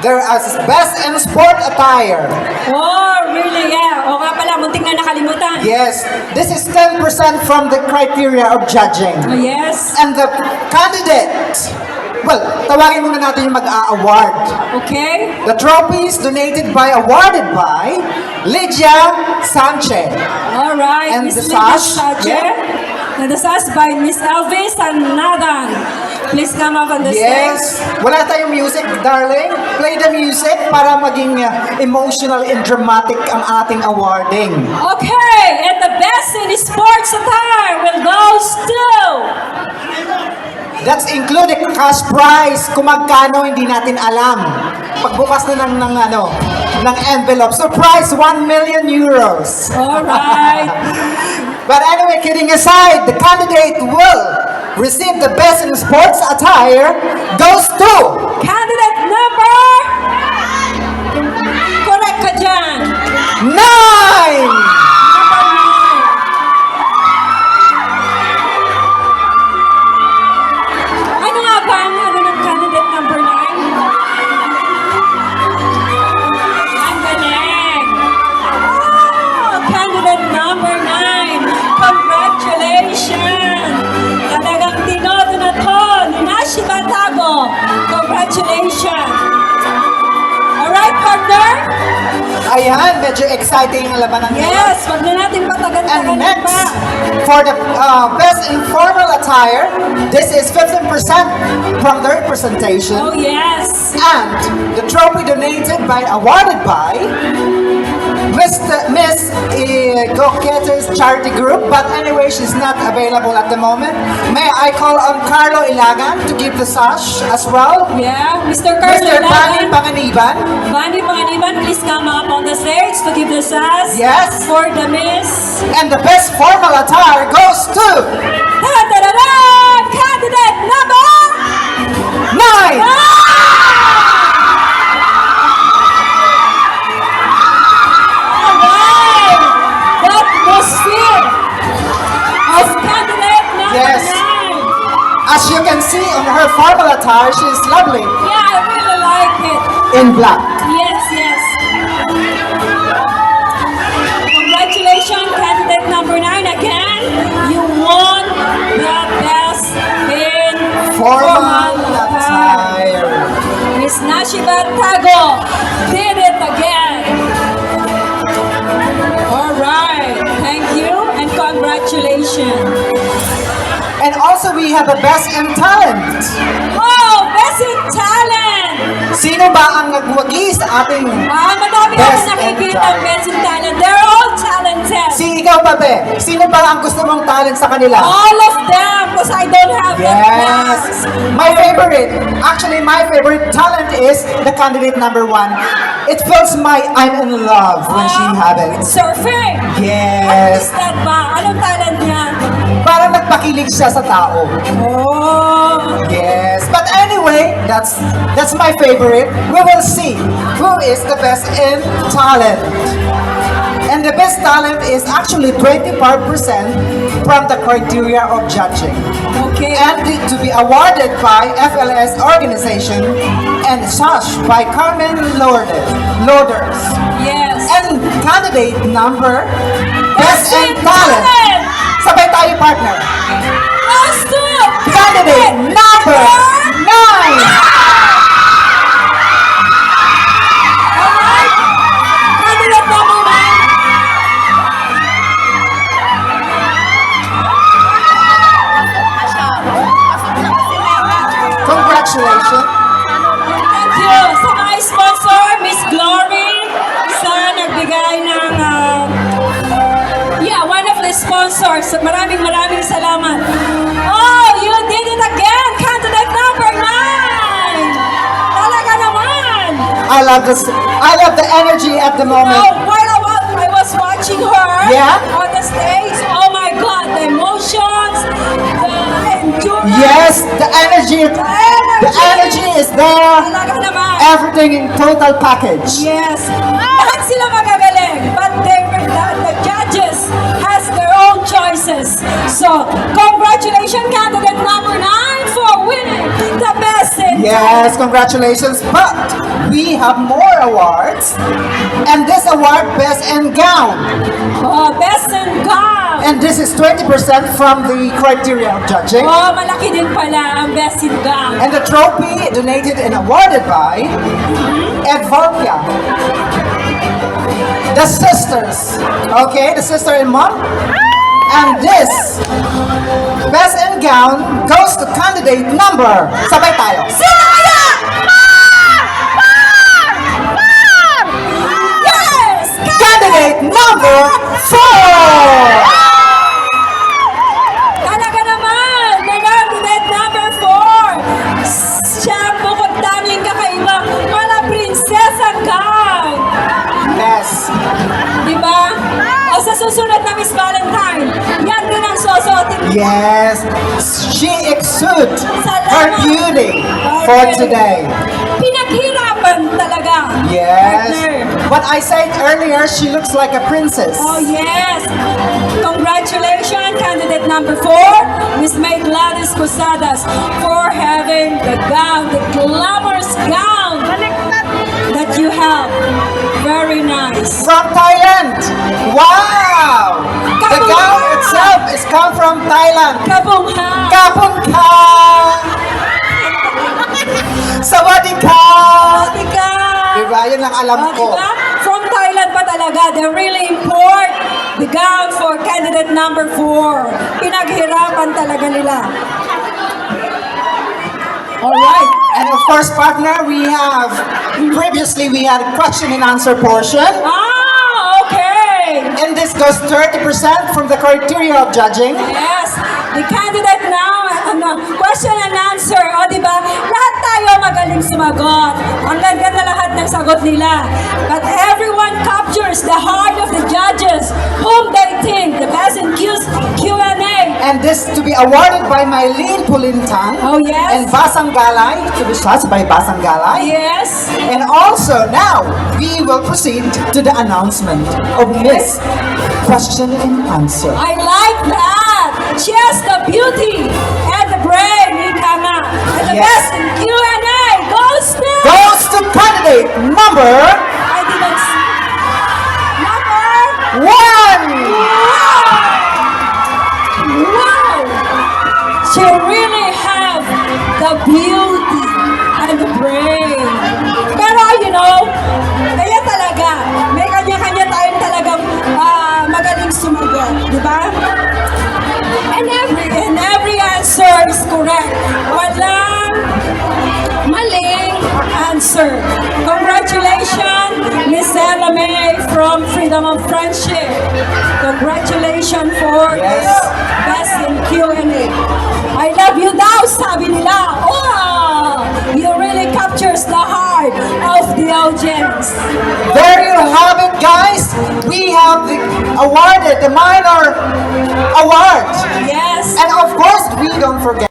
They're as best in sport attire. Oh, really? Yeah. O nga pala, muntik na nakalimutan. Yes, this is 10% from the criteria of judging. Oh, yes. And the candidate, well, tawagin muna natin yung mag-a-award. Okay. The trophies awarded by Lydia Sanchez. All right. And Miss the Linda sash, Sache. yeah. And the sash by Miss Elvis and Nathan. Please come up on the Yes. stage. Wala tayong music, darling. Play the music para maging emotional and dramatic ang ating awarding. Okay. And the best in sports attire will goes to... That's including cash prize. Kung magkano, hindi natin alam. Pagbukas na ng envelope. So prize, 1 million euros. All right. But anyway, kidding aside, the candidate will receive the best in sports attire goes to... Candidate number... Correct ka dyan. 9! Number 9. Ano nga ba ang ano ng candidate number 9? Ang galing. Oh, candidate number 9. Congratulations. Talagang tinodo na to. Ninashi Batago. Congratulations. Alright, partner? Ayan, medyo exciting ang labanan ngayon. Yes, wag na natin And patagan-tagan next, pa. for the best informal attire, this is 15% from the representation. Oh, yes. And the trophy awarded by Miss Go-Getters Charity Group, but anyway, she's not available at the moment. May I call on Carlo Ilagan to give the sash as well? Yeah, Mr. Carlo Mr. Bani Ilagan. Panganiban? Bani Panganiban, please come up on the stage to give the sass Yes. for the miss. And the best formal attire goes to Ta-da-da-da! Candidate number 9! Alright! The atmosphere of candidate number Yes. 9. As you can see on her formal attire, she is lovely Yeah, I really like it. in black. Yes, yes. Congratulations, candidate number 9 again. You won the best in Formal attire. attire. Miss Nashiba Tago did it again. All right, thank you and congratulations. And also we have a best in talent. Oh, best in talent. Sino ba ang nagwagi sa ating Madami Best ako in nakikita talent. best in talent. They're all talented. ikaw pa, be? Sino ba ang gusto mong talent sa kanila? All of them, because I don't have them. Yes. My favorite talent is the candidate number 1. It feels I'm in love when she have it. Surfing. What Yes. is that ba? Anong talent niya? Parang nagpakilig siya sa tao. Oh. Yes. But anyway, that's my favorite. We will see who is the best in talent. And the best talent is actually 25% from the criteria of judging. Okay. And to be awarded by FLS organization and such by Carmen Loaders. Yes. And candidate number Best in talent. talent. Sabay tayo, partner. Let's do it. Candidate number 9. Alright. Candidate number 9. Congratulations. Thank you sa mga sponsor, Miss Glory, sa nagbigay ng, one of the sponsors. Maraming salamat. Oh, you did it again, candidate number 9. Talaga naman. I love the energy at the moment. While I was watching her Yeah? on the stage, oh my God, the emotions, the endurance. Yes, the energy is there. Talaga naman. Everything in total package. Yes. Lahat sila magagaling. But the judges has their own choices. So, congratulations, candidate number 9 for winning the best in Yes, congratulations. But we have more awards. And this award, Best in Gown. Oh, best in gown. And this is 20% from the criteria of judging. Oh, malaki din pala ang best in gown. And the trophy donated and awarded by Edvalpia. The sisters. Okay, the sister and mom. And this Best in Gown goes to candidate number. Sabay tayo. Sino kaya? Yes! Candidate number 4. Talaga naman! Candidate number 4! Siya bukod daming kakaiba, wala prinsesa gown! Yes. Diba? O sa susunod na Miss Valentine, yan din ang susuotin mo. Yes. She exudes her beauty for Partner. today. Pinaghirapan talaga. Yes. Partner. What I said earlier, she looks like a princess. Oh yes! Congratulations, candidate number 4, Miss May Gladys Posadas, for having the gown, the glamorous gown that you have. Very nice. From Thailand. Wow. The Kapungka. gown itself is come from Thailand. Kabungha! Kapun ka. Sawadee ka. Tika! Diba? Yun ang alam ko. Diba? From Thailand pa talaga, they really import the gown for candidate number 4. Pinaghirapan talaga nila. Alright. And of course, partner, previously we had a question and answer portion. Ah, okay. And this goes 30% from the criteria of judging. Yes, the candidate now, question and answer. O, di ba? Lahat tayo magaling sumagot. Ang ganda na lahat ng sagot nila. But everyone captures the heart of the judges, whom they think the best in Q&A. And this to be awarded by Mylene Pulintang. Oh, yes. And Basang Galay, to be shot by Basang Galay. Yes. And also now, we will proceed to the announcement of this question and answer. I like that. She has the beauty and the brain, ika nga. And the Yes. best in Q&A goes to... Goes to candidate number I didn't see. Number... 1. Wow! She really have the beauty and the brain. Pero you know, kaya talaga, may kanya-kanya tayong talagang magaling sumagot, di ba? And every answer is correct. Walang maling answer. Congratulations, Miss Ella May from Freedom of Friendship. Congratulations for Yes. this best in Q&A. I love you daw, sabi nila. Oh, you really captures the heart of the audience. There you have it, guys. We have awarded the minor award. Yes. And of course, we don't forget